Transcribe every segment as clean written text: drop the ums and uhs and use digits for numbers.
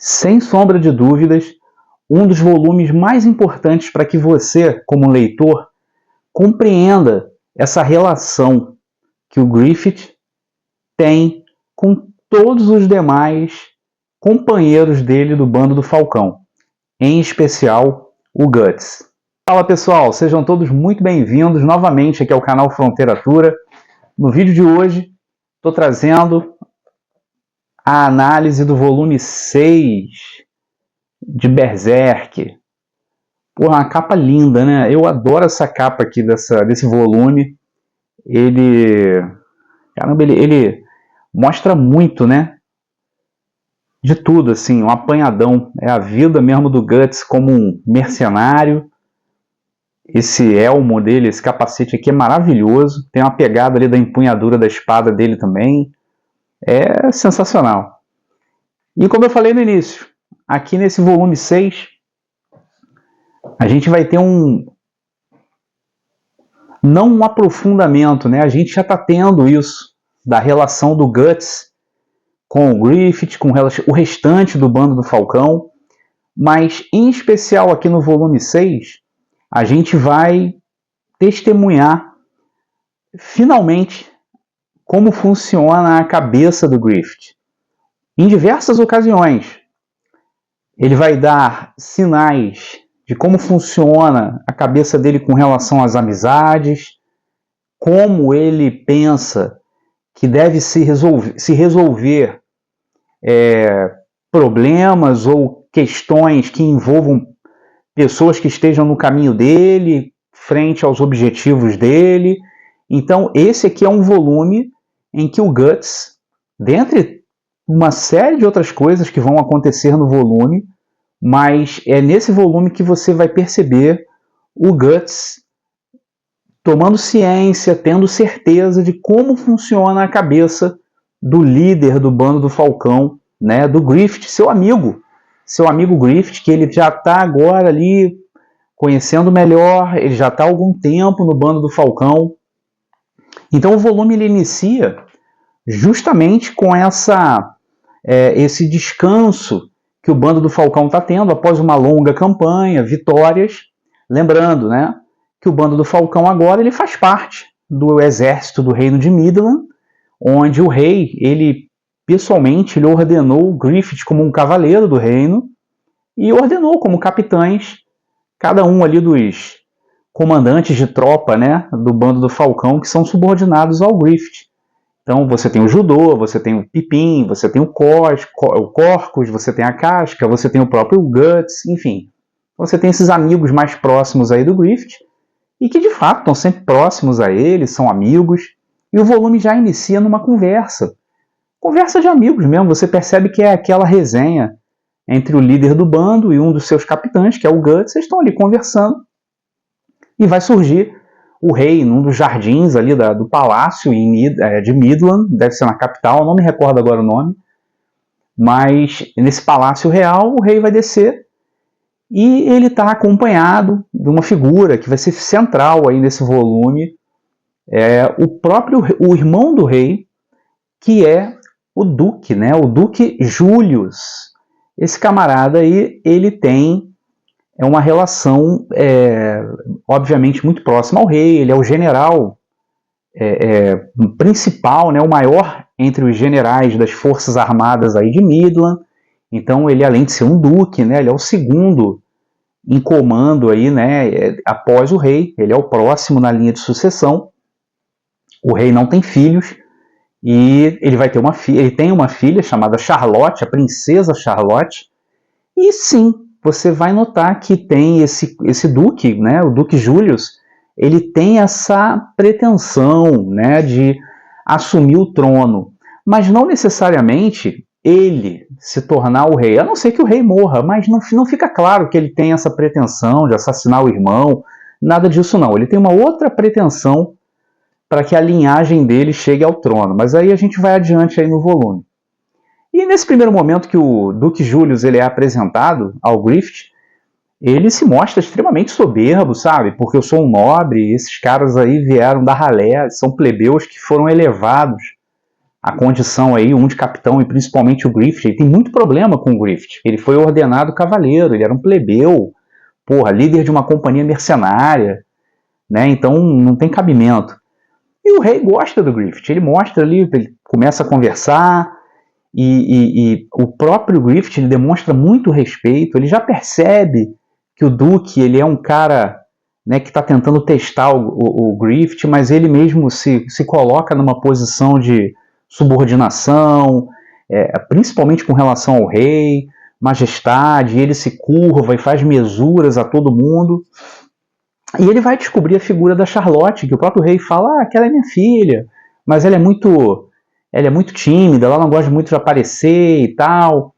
Sem sombra de dúvidas, um dos volumes mais importantes para que você, como leitor, compreenda essa relação que o Griffith tem com todos os demais companheiros dele do bando do Falcão, em especial o Guts. Fala pessoal, sejam todos muito bem-vindos novamente aqui ao canal Fronteiratura. No vídeo de hoje, estou trazendo a análise do volume 6 de Berserk. Porra, uma capa linda, né? Eu adoro essa capa aqui desse volume. Caramba, ele mostra muito, né? De tudo, assim, um apanhadão. É a vida mesmo do Guts como um mercenário. Esse elmo dele, esse capacete aqui é maravilhoso. Tem uma pegada ali da empunhadura da espada dele também. É sensacional. E como eu falei no início, aqui nesse volume 6, a gente vai ter não um aprofundamento, né? A gente já está tendo isso, da relação do Guts com o Griffith, com o restante do bando do Falcão, mas em especial aqui no volume 6, a gente vai testemunhar finalmente como funciona a cabeça do Griffith. Em diversas ocasiões, ele vai dar sinais de como funciona a cabeça dele com relação às amizades, como ele pensa que deve se resolver problemas ou questões que envolvam pessoas que estejam no caminho dele, frente aos objetivos dele. Então, esse aqui é um volume em que o Guts, dentre uma série de outras coisas que vão acontecer no volume, mas é nesse volume que você vai perceber o Guts tomando ciência, tendo certeza de como funciona a cabeça do líder do bando do Falcão, né, do Griffith, seu amigo Griffith, que ele já está agora ali conhecendo melhor, ele já está há algum tempo no bando do Falcão. Então o volume ele inicia justamente com esse descanso que o bando do Falcão está tendo após uma longa campanha, vitórias. Lembrando, né, que o bando do Falcão agora ele faz parte do exército do reino de Midland, onde o rei, ele pessoalmente ele ordenou o Griffith como um cavaleiro do reino e ordenou como capitães cada um ali dos comandantes de tropa, né, do bando do Falcão, que são subordinados ao Griffith. Então você tem o Judô, você tem o Pippin, você tem o Corcus, você tem a Casca, você tem o próprio Guts, enfim. Você tem esses amigos mais próximos aí do Griffith, e que de fato estão sempre próximos a ele, são amigos, e o volume já inicia numa conversa de amigos mesmo. Você percebe que é aquela resenha entre o líder do bando e um dos seus capitães, que é o Guts. Eles estão ali conversando, e vai surgir o rei num dos jardins ali do palácio de Midland, deve ser na capital, não me recordo agora o nome, mas nesse palácio real o rei vai descer e ele está acompanhado de uma figura que vai ser central aí nesse volume, o irmão do rei, que é o Duque, né? O Duque Julius. Esse camarada aí, ele tem uma relação, obviamente, muito próxima ao rei. Ele é o general principal, né, o maior entre os generais das forças armadas aí de Midland. Então, ele, além de ser um duque, né, ele é o segundo em comando aí, né, após o rei. Ele é o próximo na linha de sucessão. O rei não tem filhos e ele vai ter uma filha. Ele tem uma filha chamada Charlotte, a princesa Charlotte. E sim, você vai notar que tem esse duque, né, o Duque Julius, ele tem essa pretensão, né, de assumir o trono, mas não necessariamente ele se tornar o rei, a não ser que o rei morra, mas não fica claro que ele tem essa pretensão de assassinar o irmão, nada disso não. Ele tem uma outra pretensão para que a linhagem dele chegue ao trono, mas aí a gente vai adiante aí no volume. E nesse primeiro momento que o Duque Julius ele é apresentado ao Griffith, ele se mostra extremamente soberbo, sabe? Porque eu sou um nobre, esses caras aí vieram da ralé, são plebeus que foram elevados a condição aí, um de capitão e principalmente o Griffith. Ele tem muito problema com o Griffith. Ele foi ordenado cavaleiro, ele era um plebeu, porra, líder de uma companhia mercenária, né? Então não tem cabimento. E o rei gosta do Griffith, ele mostra ali, ele começa a conversar, e o próprio Griffith ele demonstra muito respeito, ele já percebe que o Duque ele é um cara, né, que está tentando testar o Griffith, mas ele mesmo se coloca numa posição de subordinação, principalmente com relação ao rei, majestade, ele se curva e faz mesuras a todo mundo. E ele vai descobrir a figura da Charlotte, que o próprio rei fala, aquela é minha filha, mas ela é muito tímida, ela não gosta muito de aparecer e tal.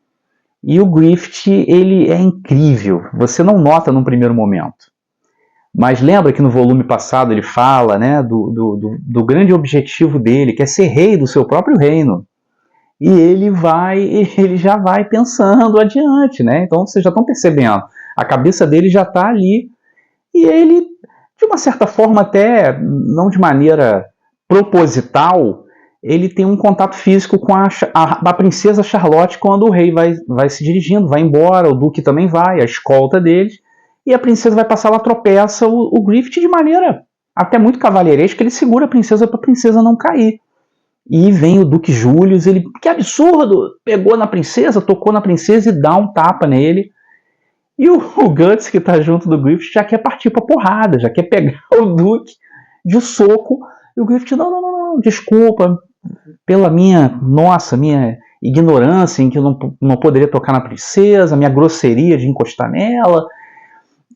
E o Griffith, ele é incrível, você não nota num primeiro momento. Mas lembra que no volume passado ele fala, né, do grande objetivo dele, que é ser rei do seu próprio reino. E ele já vai pensando adiante, né? Então vocês já estão percebendo, a cabeça dele já está ali. E ele, de uma certa forma até, não de maneira proposital, ele tem um contato físico com a princesa Charlotte quando o rei vai se dirigindo, vai embora, o duque também vai, a escolta deles, e a princesa vai passar, ela tropeça, o Griffith de maneira até muito cavalheiresca, ele segura a princesa para a princesa não cair. E vem o Duque Julius, ele, que absurdo, pegou na princesa, tocou na princesa e dá um tapa nele. E o Guts, que tá junto do Griffith, já quer partir pra porrada, já quer pegar o Duque de soco. E o Griffith, não, desculpa, pela minha ignorância em que eu não poderia tocar na princesa, minha grosseria de encostar nela.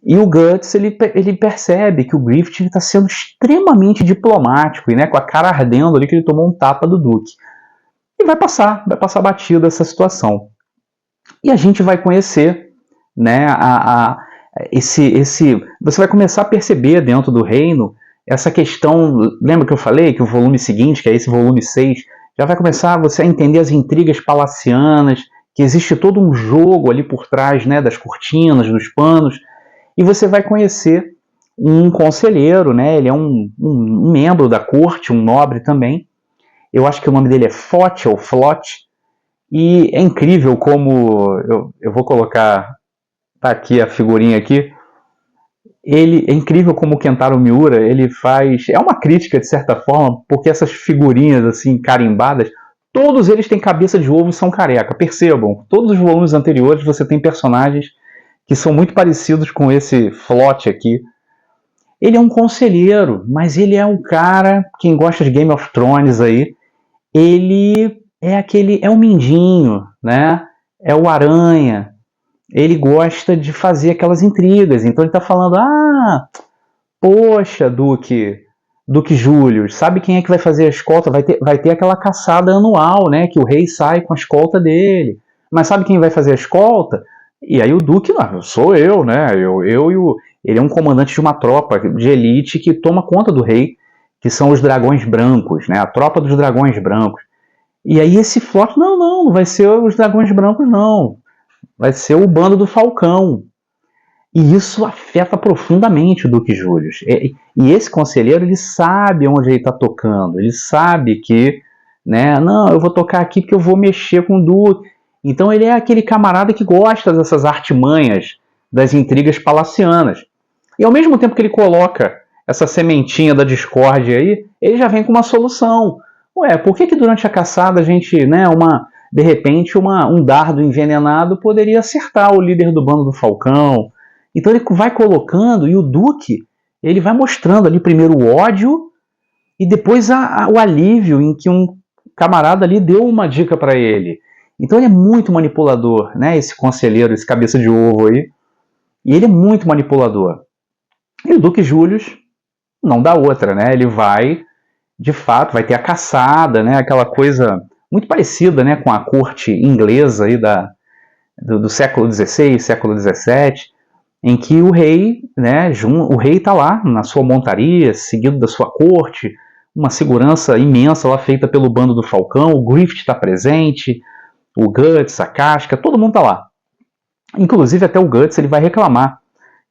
E o Guts, ele percebe que o Griffith está sendo extremamente diplomático, e, né, com a cara ardendo ali que ele tomou um tapa do Duque. E vai passar batido essa situação. E a gente vai conhecer, né, você vai começar a perceber dentro do reino essa questão. Lembra que eu falei que o volume seguinte, que é esse volume 6, já vai começar você a entender as intrigas palacianas, que existe todo um jogo ali por trás, né, das cortinas, dos panos, e você vai conhecer um conselheiro, né, ele é um membro da corte, um nobre também. Eu acho que o nome dele é Foch ou Flot, e é incrível como eu vou colocar, tá aqui a figurinha aqui. Ele é incrível como o Kentaro Miura, ele faz, é uma crítica de certa forma, porque essas figurinhas assim carimbadas, todos eles têm cabeça de ovo e são careca. Percebam, todos os volumes anteriores você tem personagens que são muito parecidos com esse Flot aqui. Ele é um conselheiro, mas ele é um cara, quem gosta de Game of Thrones aí, ele é o mindinho, né? É o aranha. Ele gosta de fazer aquelas intrigas. Então ele está falando, poxa, Duque Julius, sabe quem é que vai fazer a escolta? Vai ter aquela caçada anual, né? Que o rei sai com a escolta dele. Mas sabe quem vai fazer a escolta? E aí o Duque, não, sou eu, né? Ele é um comandante de uma tropa de elite que toma conta do rei, que são os dragões brancos, né? A tropa dos dragões brancos. E aí esse Flot, não vai ser os dragões brancos, não. Vai ser o bando do Falcão. E isso afeta profundamente o Duque Julius. E esse conselheiro, ele sabe onde ele está tocando. Ele sabe que, né, não, eu vou tocar aqui porque eu vou mexer com o Duque. Então ele é aquele camarada que gosta dessas artimanhas, das intrigas palacianas. E ao mesmo tempo que ele coloca essa sementinha da discórdia aí, ele já vem com uma solução. Ué, por que durante a caçada a gente, né, de repente um dardo envenenado poderia acertar o líder do bando do Falcão? Então ele vai colocando, e o Duque, ele vai mostrando ali primeiro o ódio e depois o alívio em que um camarada ali deu uma dica para ele. Então ele é muito manipulador, né, esse conselheiro, esse cabeça de ovo aí, e ele é muito manipulador. E o Duque Julius não dá outra, né, ele vai, de fato, vai ter a caçada, né, aquela coisa muito parecida, né, com a corte inglesa aí do século XVI, século XVII, em que o rei, né, o rei está lá na sua montaria, seguido da sua corte, uma segurança imensa lá feita pelo bando do Falcão, o Griffith está presente, o Guts, a Casca, todo mundo está lá. Inclusive até o Guts ele vai reclamar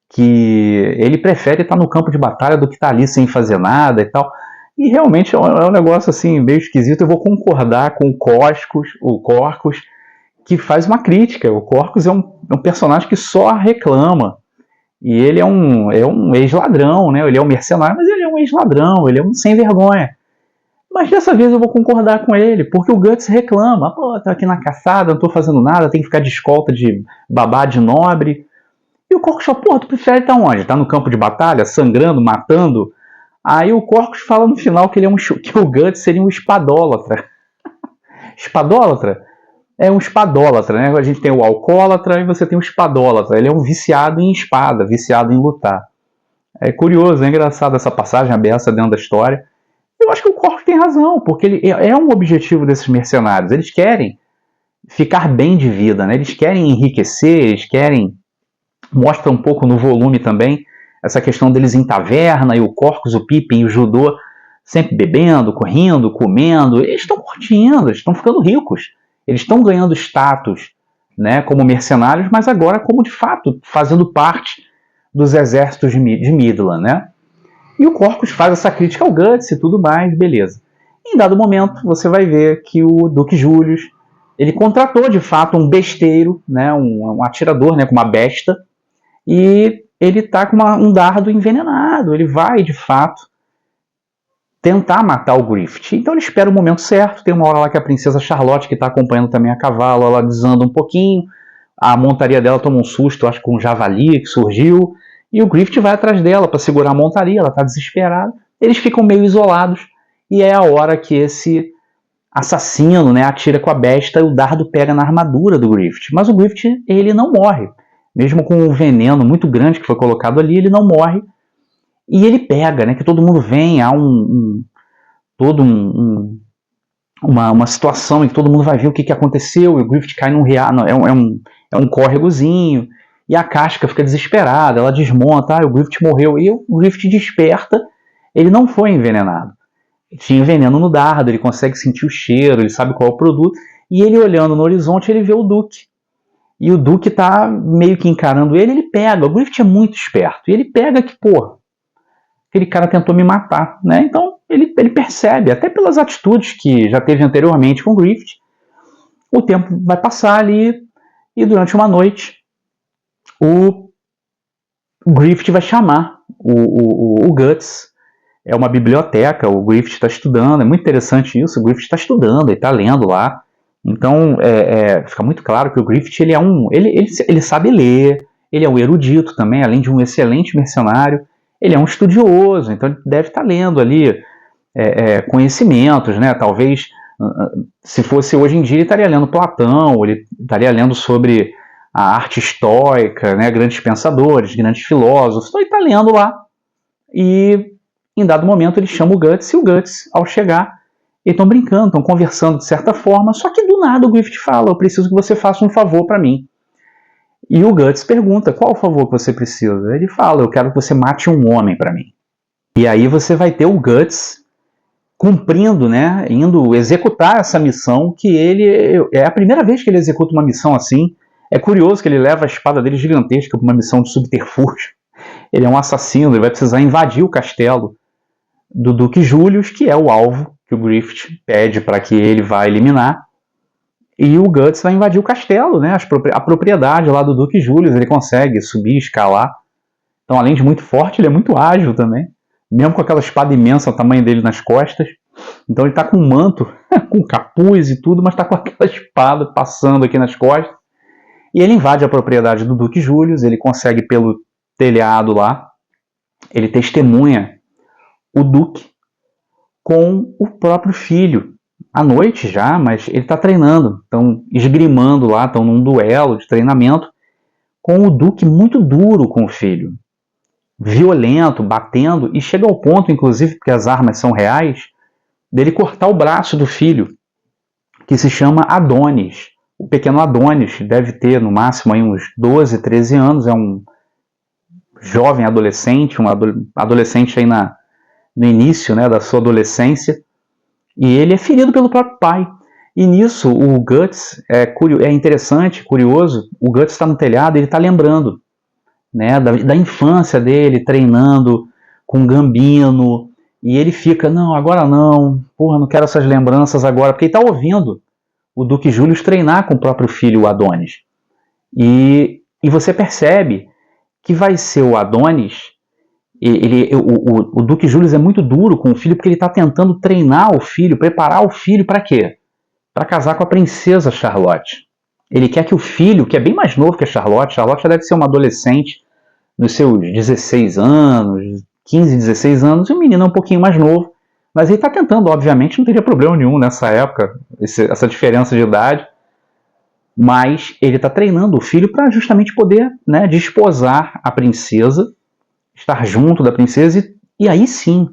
que ele prefere estar no campo de batalha do que estar ali sem fazer nada e tal. E realmente é um negócio assim, meio esquisito. Eu vou concordar com o Corcus, que faz uma crítica. O Corcus é um personagem que só reclama. E ele é um ex-ladrão, né? Ele é um mercenário, mas ele é um ex-ladrão, ele é um sem vergonha. Mas dessa vez eu vou concordar com ele, porque o Guts reclama. Pô, tô aqui na caçada, não tô fazendo nada, tem que ficar de escolta de babá de nobre. E o Corcus fala, pô, tu prefere estar onde? Tá no campo de batalha, sangrando, matando? Aí o Corcus fala no final que que o Guts seria um espadólatra. Espadólatra? É um espadólatra, né? A gente tem o alcoólatra e você tem o espadólatra. Ele é um viciado em espada, viciado em lutar. É curioso, é engraçado essa passagem aberta dentro da história. Eu acho que o Corcus tem razão, porque ele é um objetivo desses mercenários. Eles querem ficar bem de vida, né? Eles querem enriquecer, eles querem... Mostra um pouco no volume também essa questão deles em taverna, e o Corcus, o Pippin e o Judô sempre bebendo, correndo, comendo. Eles estão curtindo, eles estão ficando ricos. Eles estão ganhando status, né, como mercenários, mas agora como de fato fazendo parte dos exércitos de Midland, né? E o Corcus faz essa crítica ao Guts e tudo mais, beleza. Em dado momento, você vai ver que o Duque Julius, ele contratou de fato um besteiro, né, um atirador, né, com uma besta, e ele está com um dardo envenenado. Ele vai, de fato, tentar matar o Griffith. Então ele espera o momento certo. Tem uma hora lá que a princesa Charlotte, que está acompanhando também a cavalo, ela desanda um pouquinho. A montaria dela toma um susto, acho que com um javali que surgiu. E o Griffith vai atrás dela para segurar a montaria. Ela está desesperada. Eles ficam meio isolados. E é a hora que esse assassino, né, atira com a besta e o dardo pega na armadura do Griffith. Mas o Griffith, ele não morre. Mesmo com um veneno muito grande que foi colocado ali, ele não morre. E ele pega, né, que todo mundo vem, há uma situação em que todo mundo vai ver o que aconteceu, e o Griffith cai num riacho, é um córregozinho, e a Casca fica desesperada, ela desmonta, o Griffith morreu, e o Griffith desperta, ele não foi envenenado. Tinha veneno no dardo, ele consegue sentir o cheiro, ele sabe qual é o produto, e ele olhando no horizonte, ele vê o Duque. E o Duque tá meio que encarando ele pega. O Griffith é muito esperto. E ele pega que, pô, aquele cara tentou me matar, né? Então ele percebe, até pelas atitudes que já teve anteriormente com o Griffith, o tempo vai passar ali e durante uma noite o Griffith vai chamar o Guts. É uma biblioteca, o Griffith está estudando, é muito interessante isso, o Griffith está estudando, ele está lendo lá. Então fica muito claro que o Griffith ele sabe ler, ele é um erudito também, além de um excelente mercenário, ele é um estudioso, então ele deve estar lendo ali conhecimentos, né? Talvez, se fosse hoje em dia, ele estaria lendo Platão, ele estaria lendo sobre a arte estoica, né? Grandes pensadores, grandes filósofos, então ele está lendo lá, e em dado momento ele chama o Guts, e o Guts, ao chegar, eles estão brincando, estão conversando de certa forma, só que do nada o Griffith fala, eu preciso que você faça um favor para mim. E o Guts pergunta, qual o favor que você precisa? Ele fala, eu quero que você mate um homem para mim. E aí você vai ter o Guts cumprindo, né, indo executar essa missão, que é a primeira vez que ele executa uma missão assim. É curioso que ele leva a espada dele gigantesca para uma missão de subterfúgio. Ele é um assassino, ele vai precisar invadir o castelo do Duque Julius, que é o alvo que o Griffith pede para que ele vá eliminar, e o Guts vai invadir o castelo, né, a propriedade lá do Duque Julius. Ele consegue subir, escalar, então além de muito forte, ele é muito ágil também, mesmo com aquela espada imensa, o tamanho dele nas costas. Então ele está com um manto, com capuz e tudo, mas está com aquela espada passando aqui nas costas, e ele invade a propriedade do Duque Julius. Ele consegue pelo telhado lá, ele testemunha o Duque com o próprio filho, à noite já, mas ele está treinando, estão esgrimando lá, estão num duelo de treinamento, com o Duque muito duro com o filho, violento, batendo, e chega ao ponto, inclusive, porque as armas são reais, dele cortar o braço do filho, que se chama Adonis. O pequeno Adonis deve ter no máximo aí uns 12, 13 anos, é um jovem adolescente, um adolescente aí no início, né, da sua adolescência, e ele é ferido pelo próprio pai. E nisso o Guts é interessante, curioso, o Guts está no telhado e ele está lembrando, né, da infância dele, treinando com Gambino, E ele fica, não, agora não, porra, não quero essas lembranças agora, porque ele está ouvindo o Duque Julius treinar com o próprio filho, o Adonis. E você percebe que vai ser o Adonis, o Duque Julius é muito duro com o filho, porque ele está tentando treinar o filho, preparar o filho para quê? Para casar com a princesa Charlotte. Ele quer que o filho, que é bem mais novo que a Charlotte já deve ser uma adolescente nos seus 16 anos, 15, 16 anos, e o menino é um pouquinho mais novo, mas ele está tentando, obviamente, não teria problema nenhum nessa época, essa diferença de idade, mas ele está treinando o filho para justamente poder, né, desposar a princesa, estar junto da princesa e aí sim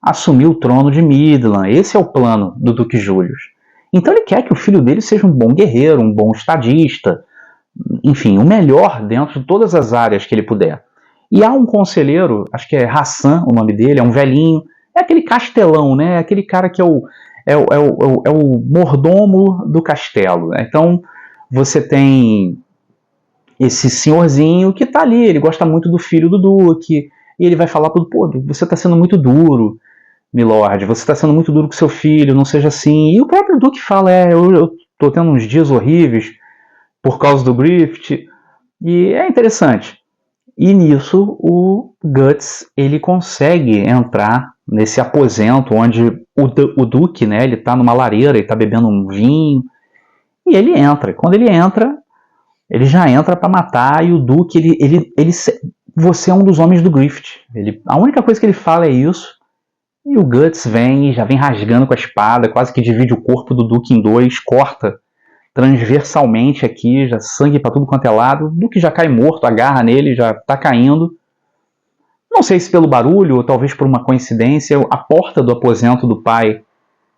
assumir o trono de Midland. Esse é o plano do Duque Julius. Então ele quer que o filho dele seja um bom guerreiro, um bom estadista, enfim, o melhor dentro de todas as áreas que ele puder. E há um conselheiro, acho que é Hassan o nome dele, é um velhinho, é aquele castelão, né? Aquele cara que é o mordomo do castelo. Né? Então você tem esse senhorzinho que tá ali, ele gosta muito do filho do Duque, e ele vai falar pro pô, você tá sendo muito duro, milord, você tá sendo muito duro com seu filho, não seja assim. E o próprio Duque fala, eu tô tendo uns dias horríveis por causa do Griffith, e é interessante. E nisso o Guts, ele consegue entrar nesse aposento onde o Duque, né, ele tá numa lareira, ele tá bebendo um vinho, e ele entra. Quando ele entra, ele já entra para matar, e o Duque, você é um dos homens do Griffith. A única coisa que ele fala é isso, e o Guts vem e já vem rasgando com a espada, quase que divide o corpo do Duque em dois, corta transversalmente aqui, já sangue para tudo quanto é lado. O Duque já cai morto, agarra nele, já tá caindo. Não sei se pelo barulho, ou talvez por uma coincidência, a porta do aposento do pai,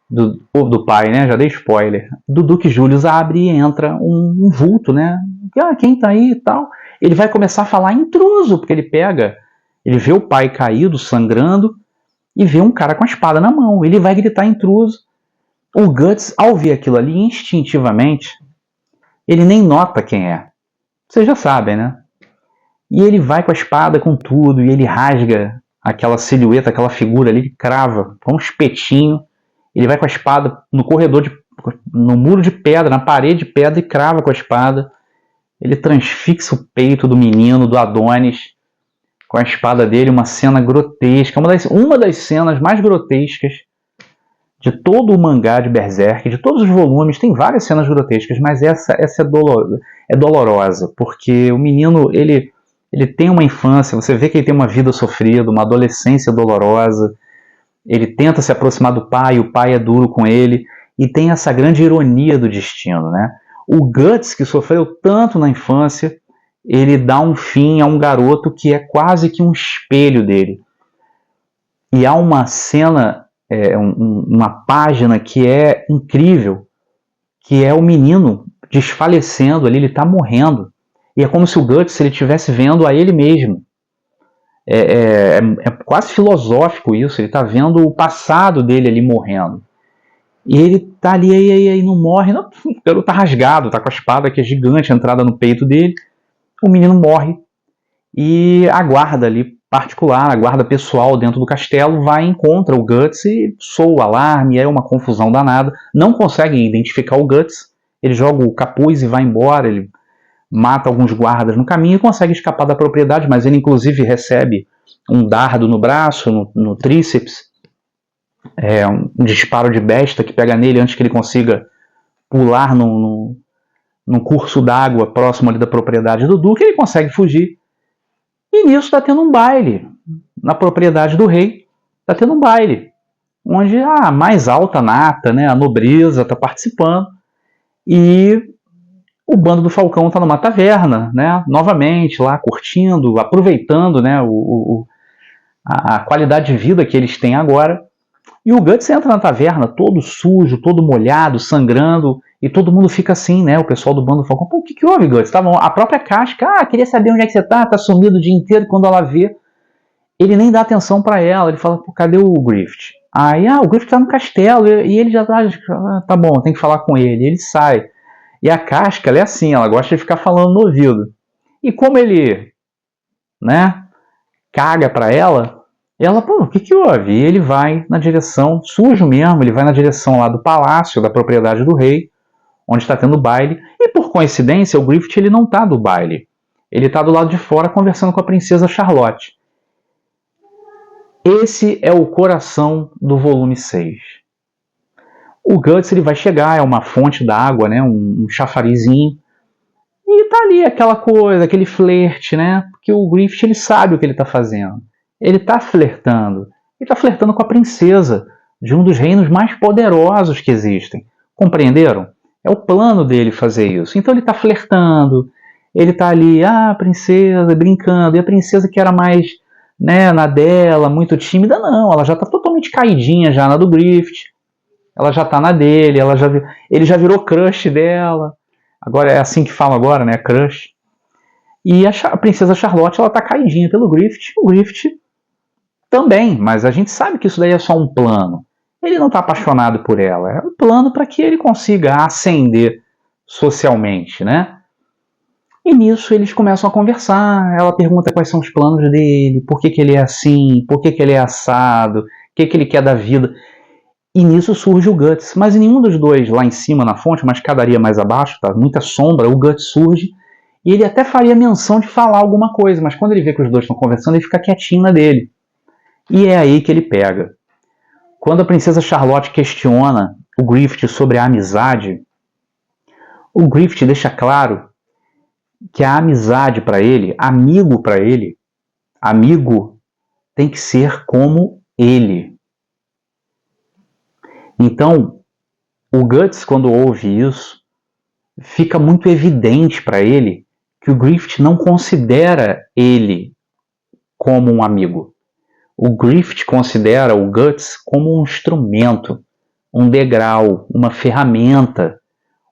do pai, né? Já dei spoiler. Do Duque Julius abre e entra um vulto, né? Quem tá aí e tal? Ele vai começar a falar intruso, porque ele vê o pai caído, sangrando, e vê um cara com a espada na mão. Ele vai gritar intruso. O Guts, ao ver aquilo ali, instintivamente, ele nem nota quem é. Vocês já sabem, né? E ele vai com a espada, com tudo, e ele rasga aquela silhueta, aquela figura ali, crava com um espetinho. Ele vai com a espada no corredor, no muro de pedra, na parede de pedra, e crava com a espada. Ele transfixa o peito do menino, do Adonis, com a espada dele, uma cena grotesca, uma das cenas mais grotescas de todo o mangá de Berserk, de todos os volumes. Tem várias cenas grotescas, mas essa é dolorosa, porque o menino, ele tem uma infância, você vê que ele tem uma vida sofrida, uma adolescência dolorosa, ele tenta se aproximar do pai, o pai é duro com ele, e tem essa grande ironia do destino, né? O Guts, que sofreu tanto na infância, ele dá um fim a um garoto que é quase que um espelho dele. E há uma cena, uma página que é incrível, que é o menino desfalecendo ali, ele está morrendo. E é como se o Guts ele estivesse vendo a ele mesmo. É quase filosófico isso, ele está vendo o passado dele ali morrendo. E ele tá ali e não morre. Não, o garoto tá rasgado, tá com a espada que é gigante, entrada no peito dele. O menino morre. E a guarda ali particular, a guarda pessoal dentro do castelo, vai e encontra o Guts e soa o alarme, é uma confusão danada. Não conseguem identificar o Guts. Ele joga o capuz e vai embora. Ele mata alguns guardas no caminho e consegue escapar da propriedade, mas ele inclusive recebe um dardo no braço, no tríceps, um disparo de besta que pega nele antes que ele consiga pular num curso d'água próximo ali da propriedade do Duque. Ele consegue fugir. E nisso está tendo um baile. Na propriedade do rei está tendo um baile, onde a mais alta nata, né, a nobreza, está participando. E o bando do Falcão está numa taverna, né, novamente lá curtindo, aproveitando, né, a qualidade de vida que eles têm agora. E o Guts entra na taverna todo sujo, todo molhado, sangrando, e todo mundo fica assim, né? O pessoal do bando do Falcão, pô, o que houve, Guts? A própria Casca, queria saber onde é que você tá sumido o dia inteiro, e quando ela vê, ele nem dá atenção para ela, ele fala, pô, cadê o Griffith? Aí, o Griffith tá no castelo, e ele já tá bom, tem que falar com ele, e ele sai. E a Casca, ela é assim, ela gosta de ficar falando no ouvido. E como ele, né, caga pra ela, E ela, pô, o que que houve? E ele vai na direção, sujo mesmo, ele vai na direção lá do palácio, da propriedade do rei, onde está tendo baile, e por coincidência o Griffith ele não está do baile. Ele está do lado de fora conversando com a princesa Charlotte. Esse é o coração do volume 6. O Guts ele vai chegar, é uma fonte d'água, né, um chafarizinho, e tá ali aquela coisa, aquele flerte, né, porque o Griffith ele sabe o que ele está fazendo. Ele está flertando. Ele está flertando com a princesa de um dos reinos mais poderosos que existem. Compreenderam? É o plano dele fazer isso. Então ele está flertando, ele está ali, princesa, brincando, e a princesa que era mais, né, na dela, muito tímida, não, ela já está totalmente caidinha já na do Griffith, ela já está na dele, ele já virou crush dela, agora é assim que fala agora, né, crush. E a princesa Charlotte, ela está caidinha pelo Griffith, o Griffith também, mas a gente sabe que isso daí é só um plano. Ele não está apaixonado por ela, é um plano para que ele consiga ascender socialmente, né? E nisso eles começam a conversar, ela pergunta quais são os planos dele, por que ele é assim, por que ele é assado, o que ele quer da vida. E nisso surge o Guts, mas nenhum dos dois lá em cima na fonte, uma escadaria mais abaixo, tá muita sombra, o Guts surge e ele até faria menção de falar alguma coisa, mas quando ele vê que os dois estão conversando, ele fica quietinho na dele. E é aí que ele pega. Quando a princesa Charlotte questiona o Griffith sobre a amizade, o Griffith deixa claro que a amizade para ele, amigo tem que ser como ele. Então, o Guts, quando ouve isso, fica muito evidente para ele que o Griffith não considera ele como um amigo. O Griffith considera o Guts como um instrumento, um degrau, uma ferramenta,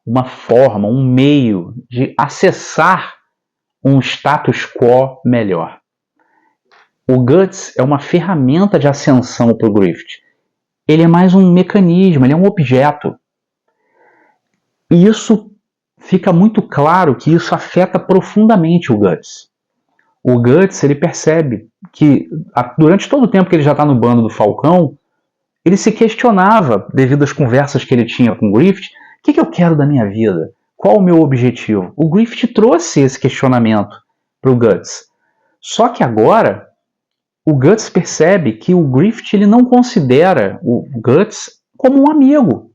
uma forma, um meio de acessar um status quo melhor. O Guts é uma ferramenta de ascensão para o Griffith. Ele é mais um mecanismo, ele é um objeto. E isso fica muito claro que isso afeta profundamente o Guts. O Guts ele percebe que durante todo o tempo que ele já está no bando do Falcão, ele se questionava, devido às conversas que ele tinha com o Griffith, o que eu quero da minha vida? Qual o meu objetivo? O Griffith trouxe esse questionamento para o Guts. Só que agora, o Guts percebe que o Griffith ele não considera o Guts como um amigo,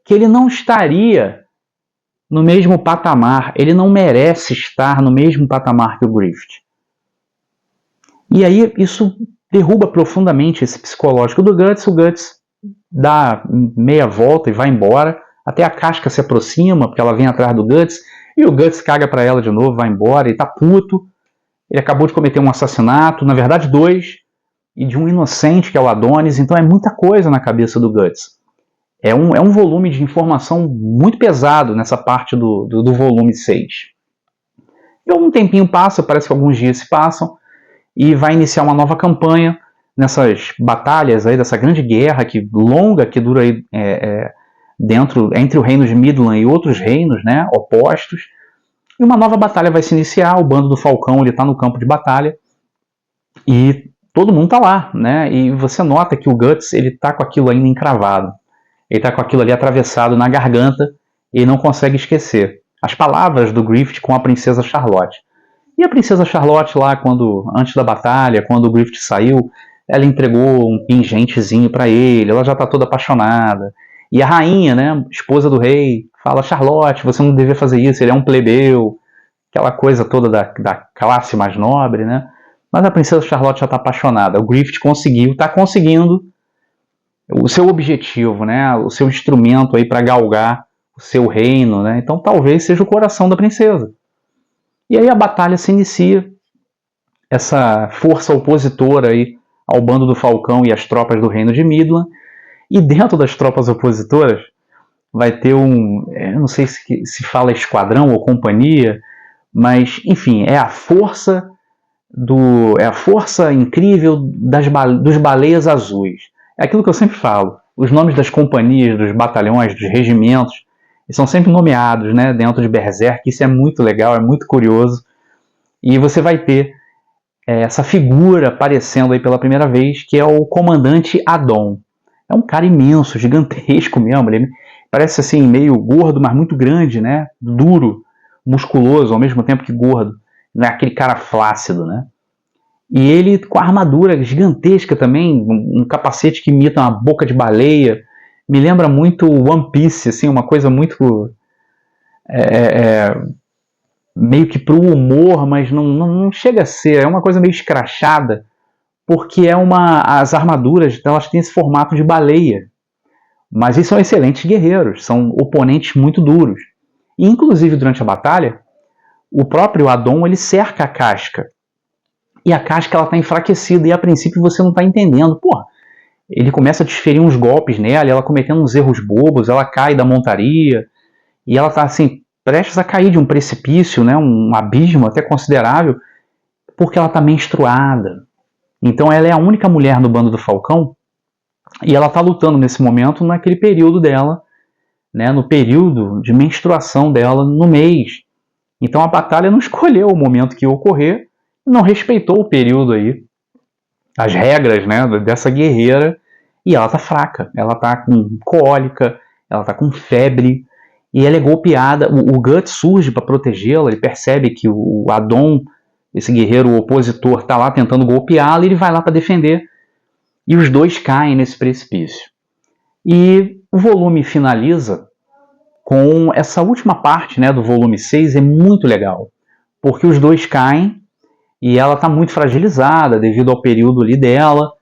que ele não estaria no mesmo patamar, ele não merece estar no mesmo patamar que o Griffith. E aí isso derruba profundamente esse psicológico do Guts. O Guts dá meia volta e vai embora, até a Casca se aproxima, porque ela vem atrás do Guts, e o Guts caga pra ela de novo, vai embora, ele tá puto, ele acabou de cometer um assassinato, na verdade 2, e de um inocente que é o Adonis, então é muita coisa na cabeça do Guts. É um volume de informação muito pesado nessa parte do volume 6. E algum tempinho passa, parece que alguns dias se passam, e vai iniciar uma nova campanha nessas batalhas aí, dessa grande guerra longa que dura aí, entre o reino de Midland e outros reinos, né, opostos. E uma nova batalha vai se iniciar, o bando do Falcão está no campo de batalha e todo mundo está lá, né? E você nota que o Guts está com aquilo ainda encravado, ele está com aquilo ali atravessado na garganta e não consegue esquecer as palavras do Griffith com a princesa Charlotte. E a princesa Charlotte lá, antes da batalha, quando o Griffith saiu, ela entregou um pingentezinho para ele, ela já está toda apaixonada. E a rainha, né, esposa do rei, fala: Charlotte, você não devia fazer isso, ele é um plebeu, aquela coisa toda da classe mais nobre, né? Mas a princesa Charlotte já está apaixonada. O Griffith está conseguindo o seu objetivo, né, o seu instrumento aí para galgar o seu reino, né? Então talvez seja o coração da princesa. E aí a batalha se inicia, essa força opositora aí ao bando do Falcão e às tropas do reino de Midland, e dentro das tropas opositoras vai ter eu não sei se fala esquadrão ou companhia, mas enfim, é a força incrível dos baleias azuis. É aquilo que eu sempre falo, os nomes das companhias, dos batalhões, dos regimentos, são sempre nomeados, né, dentro de Berserk. Isso é muito legal, é muito curioso. E você vai ter essa figura aparecendo aí pela primeira vez, que é o comandante Adon. É um cara imenso, gigantesco mesmo, ele parece assim meio gordo, mas muito grande, né? Duro, musculoso, ao mesmo tempo que gordo, não é aquele cara flácido, né? E ele com a armadura gigantesca também, um capacete que imita uma boca de baleia, me lembra muito One Piece, assim, uma coisa muito meio que pro humor, mas não chega a ser, é uma coisa meio escrachada, porque as armaduras elas têm esse formato de baleia, mas eles são excelentes guerreiros, são oponentes muito duros. E, inclusive, durante a batalha, o próprio Adon ele cerca a casca, e a casca está enfraquecida, e a princípio você não está entendendo. Pô, ele começa a desferir uns golpes nela, ela cometendo uns erros bobos, ela cai da montaria, e ela está assim, prestes a cair de um precipício, né, um abismo até considerável, porque ela está menstruada. Então ela é a única mulher no bando do Falcão, e ela está lutando nesse momento naquele período dela, né, no período de menstruação dela no mês. Então a batalha não escolheu o momento que ia ocorrer, não respeitou o período aí, as regras, né, dessa guerreira, e ela tá fraca, ela tá com cólica, ela tá com febre, e ela é golpeada. O Guts surge para protegê-la, ele percebe que o Adon, esse guerreiro opositor, tá lá tentando golpeá-la, e ele vai lá para defender, e os dois caem nesse precipício. E o volume finaliza com essa última parte, né, do volume 6, é muito legal, porque os dois caem e ela está muito fragilizada devido ao período ali dela,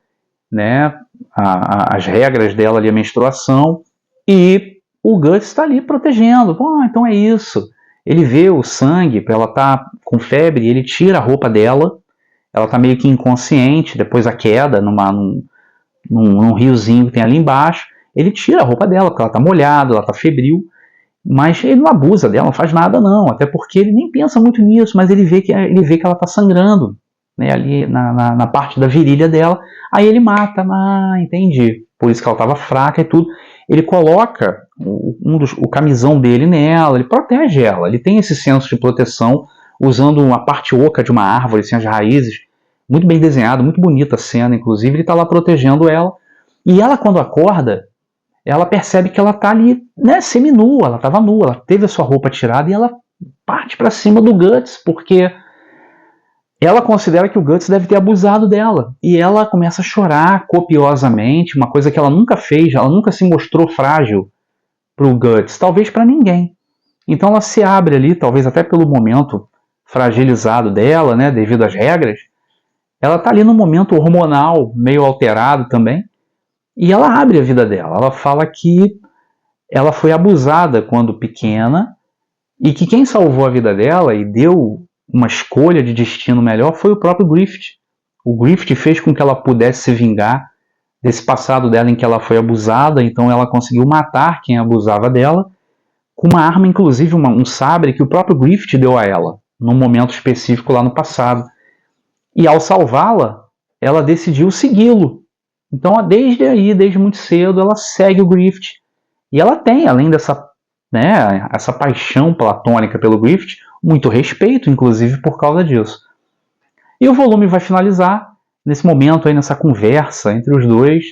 né, as regras dela ali, a menstruação, e o Guts está ali protegendo. Pô, então é isso. Ele vê o sangue, ela está com febre, ele tira a roupa dela, ela está meio que inconsciente, depois a queda num riozinho que tem ali embaixo, ele tira a roupa dela, porque ela está molhada, ela está febril, mas ele não abusa dela, não faz nada não, até porque ele nem pensa muito nisso, mas ele vê que ela está sangrando, né, ali na parte da virilha dela, aí ele mata. Entendi, por isso que ela estava fraca e tudo. Ele coloca o camisão dele nela, ele protege ela, ele tem esse senso de proteção, usando uma parte oca de uma árvore, assim, as raízes, muito bem desenhado, muito bonita a cena, inclusive, ele está lá protegendo ela, e ela quando acorda, ela percebe que ela está ali, né, seminua, ela estava nua, ela teve a sua roupa tirada e ela parte para cima do Guts, porque ela considera que o Guts deve ter abusado dela. E ela começa a chorar copiosamente, uma coisa que ela nunca fez, ela nunca se mostrou frágil para o Guts, talvez para ninguém. Então ela se abre ali, talvez até pelo momento fragilizado dela, né, devido às regras. Ela está ali num momento hormonal meio alterado também, e ela abre a vida dela. Ela fala que ela foi abusada quando pequena e que quem salvou a vida dela e deu uma escolha de destino melhor foi o próprio Griffith. O Griffith fez com que ela pudesse se vingar desse passado dela em que ela foi abusada, então ela conseguiu matar quem abusava dela com uma arma, inclusive um sabre que o próprio Griffith deu a ela, num momento específico lá no passado. E ao salvá-la, ela decidiu segui-lo. Então, desde muito cedo, ela segue o Griffith. E ela tem, além dessa, né, essa paixão platônica pelo Griffith, muito respeito, inclusive, por causa disso. E o volume vai finalizar nesse momento, aí, nessa conversa entre os dois,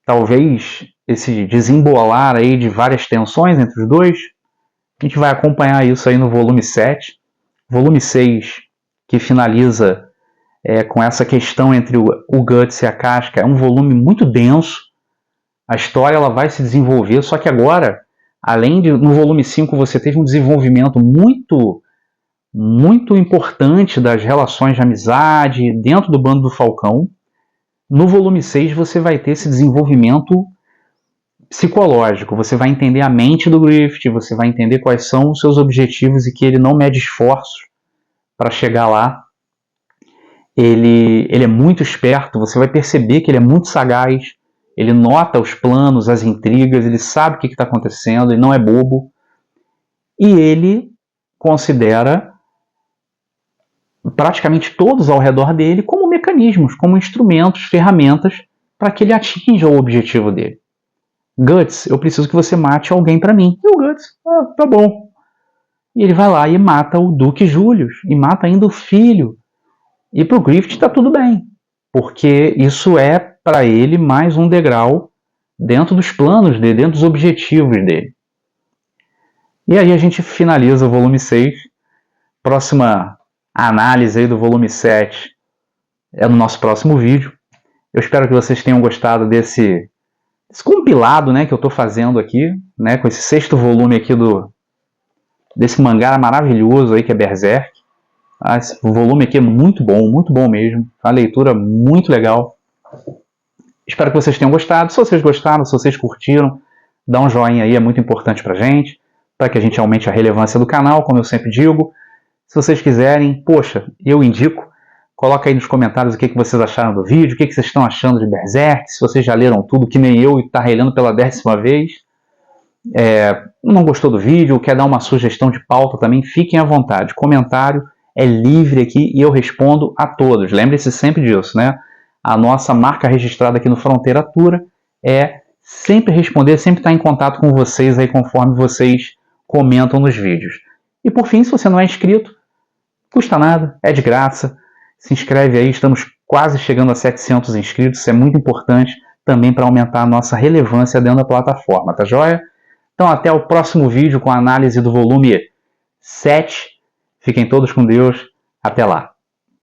talvez esse desembolar aí de várias tensões entre os dois. A gente vai acompanhar isso aí no volume 7. Volume 6, que finaliza com essa questão entre o Guts e a casca, é um volume muito denso. A história ela vai se desenvolver, só que agora, além de no volume 5 você teve um desenvolvimento muito, muito importante das relações de amizade dentro do bando do Falcão, no volume 6 você vai ter esse desenvolvimento psicológico, você vai entender a mente do Griffith, você vai entender quais são os seus objetivos e que ele não mede esforços para chegar lá. Ele é muito esperto, você vai perceber que ele é muito sagaz, ele nota os planos, as intrigas, ele sabe o que está acontecendo, ele não é bobo. E ele considera praticamente todos ao redor dele como mecanismos, como instrumentos, ferramentas para que ele atinja o objetivo dele. Guts, eu preciso que você mate alguém para mim. E o Guts, tá bom. E ele vai lá e mata o Duque Julius, e mata ainda o filho. E para o Griffith está tudo bem, porque isso é para ele mais um degrau dentro dos planos dele, dentro dos objetivos dele. E aí a gente finaliza o volume 6. Próxima análise aí do volume 7 é no nosso próximo vídeo. Eu espero que vocês tenham gostado desse compilado, né, que eu estou fazendo aqui, né, com esse 6º volume aqui desse mangá maravilhoso aí que é Berserk. Esse volume aqui é muito bom mesmo. A leitura muito legal. Espero que vocês tenham gostado. Se vocês gostaram, se vocês curtiram, dá um joinha aí, é muito importante pra gente, para que a gente aumente a relevância do canal, como eu sempre digo. Se vocês quiserem, poxa, eu indico, coloca aí nos comentários o que vocês acharam do vídeo, o que vocês estão achando de Berserk, se vocês já leram tudo, que nem eu, e está relendo pela 10ª vez. Não gostou do vídeo, quer dar uma sugestão de pauta também, fiquem à vontade. Comentário é livre aqui e eu respondo a todos. Lembre-se sempre disso, né? A nossa marca registrada aqui no Fronteira Atura é sempre responder, sempre estar em contato com vocês aí conforme vocês comentam nos vídeos. E por fim, se você não é inscrito, custa nada, é de graça. Se inscreve aí, estamos quase chegando a 700 inscritos, isso é muito importante também para aumentar a nossa relevância dentro da plataforma, tá joia? Então até o próximo vídeo com a análise do volume 7. Fiquem todos com Deus. Até lá.